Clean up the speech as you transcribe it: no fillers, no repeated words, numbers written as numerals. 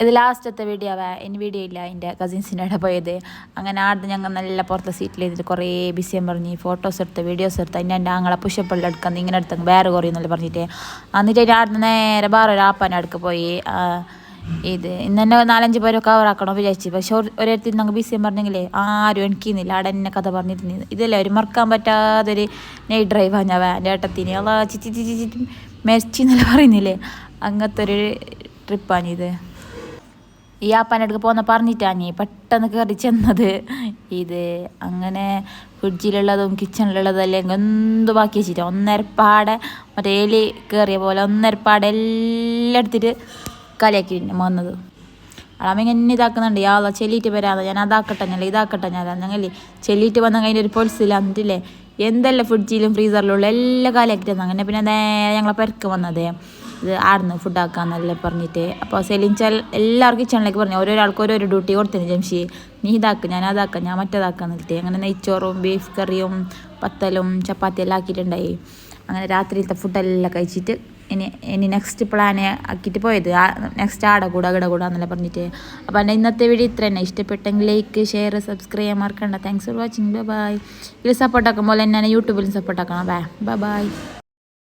ഇത് ലാസ്റ്റത്തെ വീഡിയോ ഇനി വീഡിയോ ഇല്ല എൻ്റെ കസിൻസിൻ്റെ അവിടെ പോയത്. അങ്ങനെ ആടുന്ന് ഞങ്ങൾ നല്ല പുറത്തെ സീറ്റിലിരുന്നിട്ട് കുറേ ബിസിയും പറഞ്ഞ് ഫോട്ടോസ് എടുത്ത് വീഡിയോസ് എടുത്ത് എൻ്റെ ആങ്ങളെ പുഷപ്പെല്ലാം എടുക്കാൻ ഇങ്ങനെ എടുത്തെങ്കിൽ വേറെ കുറയുന്നല്ല പറഞ്ഞിട്ട് എന്നിട്ട് ആടുന്ന് നേരെ വേറൊരു ആപ്പാൻ്റെ അടുക്ക് പോയി. ഇത് ഇന്ന് തന്നെ 4-5 പേര് കവറാക്കണോ വിചാരിച്ചു. പക്ഷെ ഒരിടത്തിൽ ഞങ്ങൾ ബിസിയും പറഞ്ഞെങ്കിലേ ആരും എണിക്കുന്നില്ല. അവിടെ എന്നെ കഥ പറഞ്ഞിരുന്നു. ഇതല്ലേ ഒരു മറക്കാൻ പറ്റാത്തൊരു നൈറ്റ് ഡ്രൈവാണ് ഞാൻ എൻ്റെ ഏട്ടത്തിന് അല്ല ചിറ്റി മെരിച്ചെന്നല്ല പറയുന്നില്ലേ, അങ്ങനത്തെ ഒരു ട്രിപ്പാണിത്. ഈ ആപ്പാൻ്റെ അടുക്ക് പോകുന്ന പറഞ്ഞിട്ടാണ് പെട്ടെന്ന് കയറി ചെന്നത്. ഇത് അങ്ങനെ ഫ്രിഡ്ജിലുള്ളതും കിച്ചണിലുള്ളതെല്ലാം എന്ത് ബാക്കി വെച്ചിട്ട് ഒന്നരപ്പാടെ മറ്റേ എലി കയറിയ പോലെ ഒന്നരപ്പാടെ എല്ലാം എടുത്തിട്ട് കലയാക്കി വന്നത്. അളാമ ഇങ്ങനെ ഇതാക്കുന്നുണ്ട്. യാള ചെല്ലിയിട്ട് വരാതെ ഞാൻ അതാക്കട്ടെ ഞാൻ ഇതാക്കട്ടെ ഞാൻ ഞങ്ങൾ ചെല്ലിയിട്ട് വന്ന അതിൻ്റെ ഒരു പൊളിസില്ല എന്നിട്ടില്ലേ എന്തെല്ലാം ഫ്രിഡ്ജിലും ഫ്രീസറിലുള്ള എല്ലാ കാലമാക്കിയിട്ട് അങ്ങനെ പിന്നെ നേരെ ഞങ്ങളെ പെരക്ക് വന്നതേ. ഇത് ആടുന്ന് ഫുഡാക്കാന്നെല്ലാം പറഞ്ഞിട്ട്. അപ്പോൾ സെലിൻച്ചാൽ എല്ലാവർക്കും കിച്ചണിലേക്ക് പറഞ്ഞു ഓരോരാൾക്ക് ഓരോരോ ഡ്യൂട്ടി കൊടുത്തിന്. ജംഷി നീ ഇതാക്കുക ഞാൻ അതാക്കാം ഞാൻ മറ്റേതാക്കാന്ന് വെച്ചിട്ട് അങ്ങനെ നെയ്ച്ചോറും ബീഫ് കറിയും പത്തലും ചപ്പാത്തിയെല്ലാം ആക്കിയിട്ടുണ്ടായി. അങ്ങനെ രാത്രിയിലത്തെ ഫുഡെല്ലാം കഴിച്ചിട്ട് ഇനി നെക്സ്റ്റ് പ്ലാന് ആക്കിയിട്ട് പോയത്. നെക്സ്റ്റ് ആടെ കൂടാന്നെല്ലാം പറഞ്ഞിട്ട്. അപ്പോൾ എൻ്റെ ഇന്നത്തെ വീഡിയോ ഇത്ര തന്നെ. ഇഷ്ടപ്പെട്ടെങ്കിൽ ലൈക്ക് ഷെയർ സബ്സ്ക്രൈബ് ചെയ്യാൻ മറക്കണ്ട. Thanks for watching. ബൈ. ഇതിൽ സപ്പോർട്ടാക്കുമ്പോൾ എന്നെ യൂട്യൂബിലും സപ്പോർട്ടാക്കണം. ബൈ.